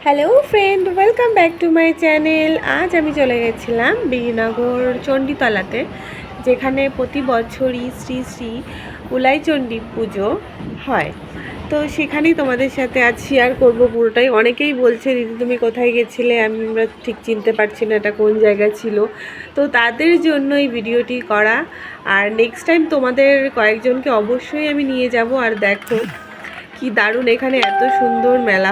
Hello friend, welcome back to my channel. আজ আমি চলে গেছিলাম বীরনগর চণ্ডীতলাতে, যেখানে প্রতি বছরই শ্রী শ্রী উলাইচণ্ডী পুজো হয়। তো সেখানেই তোমাদের সাথে আজ শেয়ার করবো পুরোটাই। অনেকেই বলছে, দিদি তুমি কোথায় গেছিলে, আমরা ঠিক চিনতে পারছি না এটা কোন জায়গা ছিল। তো তাদের জন্য এই ভিডিওটি করা। আর নেক্সট টাইম তোমাদের কয়েকজনকে অবশ্যই আমি নিয়ে যাব। আর দেখো কি দারুণ, এখানে এত সুন্দর মেলা।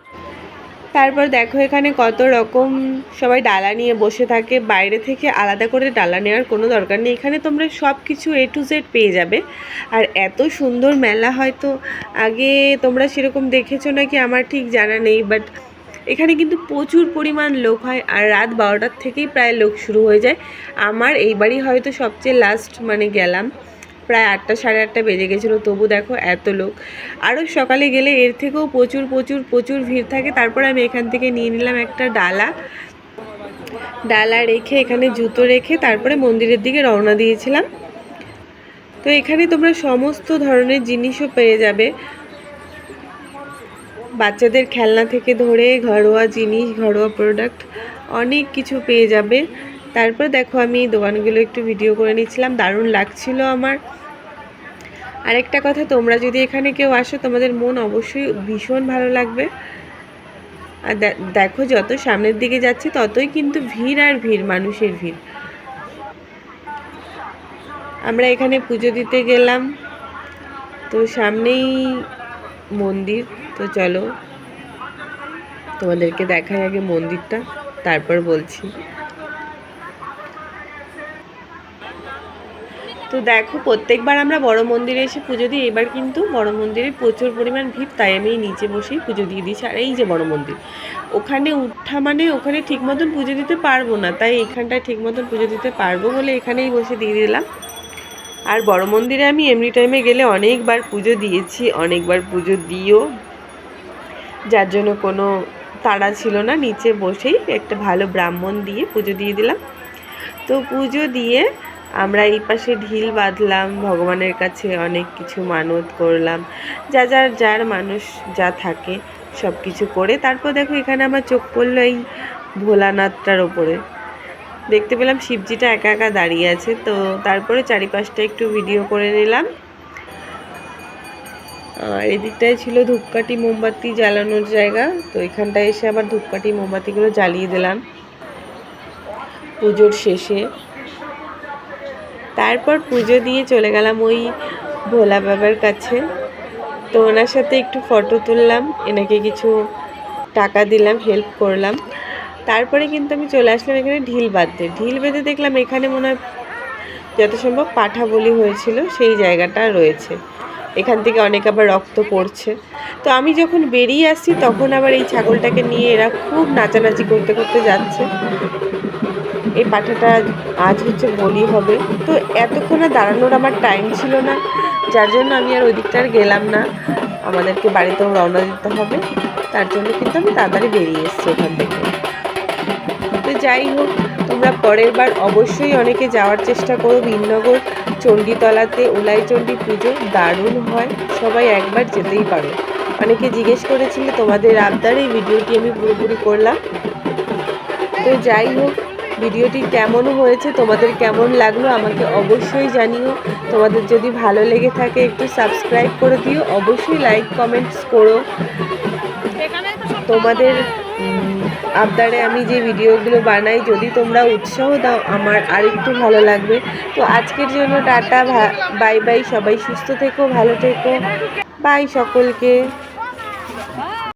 তারপর দেখো এখানে কত রকম সবাই ডালা নিয়ে বসে থাকে। বাইরে থেকে আলাদা করে ডালা নেওয়ার কোনো দরকার নেই, এখানে তোমরা সব কিছু A to Z পেয়ে যাবে। আর এত সুন্দর মেলা, হয়তো আগে তোমরা সেরকম দেখেছো নাকি আমার ঠিক জানা নেই, বাট এখানে কিন্তু প্রচুর পরিমাণ লোক হয়। আর রাত 12টার থেকেই প্রায় লোক শুরু হয়ে যায়। আমার এইবারই হয়তো সবচেয়ে লাস্ট গেলাম, প্রায় 8টা সাড়ে 8টা বেজে গেছিলো, তবু দেখো এত লোক। আরও সকালে গেলে এর থেকেও প্রচুর প্রচুর প্রচুর ভিড় থাকে। তারপর আমি এখান থেকে নিয়ে নিলাম একটা ডালা রেখে, এখানে জুতো রেখে তারপরে মন্দিরের দিকে রওনা দিয়েছিলাম। তো এখানে তোমরা সমস্ত ধরনের জিনিসও পেয়ে যাবে, বাচ্চাদের খেলনা থেকে ধরে ঘরোয়া জিনিস, ঘরোয়া প্রোডাক্ট অনেক কিছু পেয়ে যাবে। তারপর দেখো আমি এই দোকানগুলো একটু ভিডিও করে নিচ্ছিলাম, দারুণ লাগছিল আমার। আরেকটা কথা, তোমরা যদি এখানে কেউ আসো তোমাদের মন অবশ্যই ভীষণ ভালো লাগবে। আর দেখো যত সামনের দিকে যাচ্ছি ততই কিন্তু ভিড় আর ভিড়, মানুষের ভিড়। আমরা এখানে পুজো দিতে গেলাম, তো সামনেই মন্দির। তো চলো তোমাদেরকে দেখাই আগে মন্দিরটা, তারপর বলছি। তো দেখো প্রত্যেকবার আমরা বড় মন্দিরে এসে পুজো দিই, এবার কিন্তু বড় মন্দিরে প্রচুর পরিমাণ ভিড়, তাই আমি নিচে বসেই পুজো দিয়ে দিয়েছি। আর এই যে বড় মন্দির, ওখানে উঠা ওখানে ঠিক মতন পুজো দিতে পারবো না, তাই এখানটায় ঠিক মতন পুজো দিতে পারবো বলে এখানেই বসে দিয়ে দিলাম। আর বড় মন্দিরে আমি এমনি টাইমে গেলে অনেকবার পুজো দিয়েছি, অনেকবার পুজো দিও, যার জন্য কোনো তাড়া ছিল না, নিচে বসেই একটা ভালো ব্রাহ্মণ দিয়ে পুজো দিয়ে দিলাম। তো পুজো দিয়ে আমরা এই পাশে ঢিল বাঁধলাম, ভগবানের কাছে অনেক কিছু মানত করলাম, যার মানুষ যা থাকে সব কিছু করে। তারপর দেখো এখানে আমার চোখ পড়লো এই ভোলানাথটার ওপরে, দেখতে পেলাম শিবজিটা একা একা দাঁড়িয়ে আছে। তো তারপরে চারিপাশটা একটু ভিডিও করে নিলাম। আর এদিকটায় ছিল ধূপকাঠি মোমবাতি জ্বালানোর জায়গা, তো এখানটায় এসে আবার ধূপকাঠি মোমবাতিগুলো জ্বালিয়ে দিলাম পুজোর শেষে। তারপর পুজো দিয়ে চলে গেলাম ওই ভোলা বাবার কাছে। তো ওনার সাথে একটু ফটো তুললাম, এনাকে কিছু টাকা দিলাম, হেল্প করলাম। তারপরে কিন্তু আমি চলে আসলাম এখানে ঢিল বেঁধে দেখলাম এখানে মনে হয় যত সম্ভব পাঠা বলি হয়েছিল, সেই জায়গাটা রয়েছে। এখান থেকে অনেক আবার রক্ত পড়ছে। তো আমি যখন বেরিয়ে আসছি তখন আবার এই ছাগলটাকে নিয়ে এরা খুব নাচানাচি করতে করতে যাচ্ছে। এই পাঠাটা আজ হচ্ছে বলি হবে। তো এতক্ষণ আর দাঁড়ানোর আমার টাইম ছিল না, যার জন্য আমি আর ওই দিকটা আর গেলাম না, আমাদেরকে বাড়িতেও রওনা দিতে হবে, তার জন্য কিন্তু আমি তাড়াতাড়ি বেরিয়ে এসেছি ওখান থেকে। তো যাই হোক, তোমরা পরের বার অবশ্যই অনেকে যাওয়ার চেষ্টা করো বীরনগর চণ্ডীতলাতে। উলাইচণ্ডী পুজো দারুণ হয়, সবাই একবার যেতেই পারো। অনেকে জিজ্ঞেস করেছিলে, তোমাদের আবদার এই ভিডিওটি আমি পুরোপুরি করলাম। তো যাই হোক, ভিডিওটি কেমন হয়েছে, তোমাদের কেমন লাগলো আমাকে অবশ্যই জানিও। তোমাদের যদি ভালো লেগে থাকে একটু সাবস্ক্রাইব করে দিও, অবশ্যই লাইক কমেন্টস করো। তোমাদের আবদারে আমি যে ভিডিওগুলো বানাই, যদি তোমরা উৎসাহ দাও আমার আরেকটু ভালো লাগবে। তো আজকের জন্য টাটা, বাই বাই, সবাই সুস্থ থেকো, ভালো থেকো, বাই সকলকে।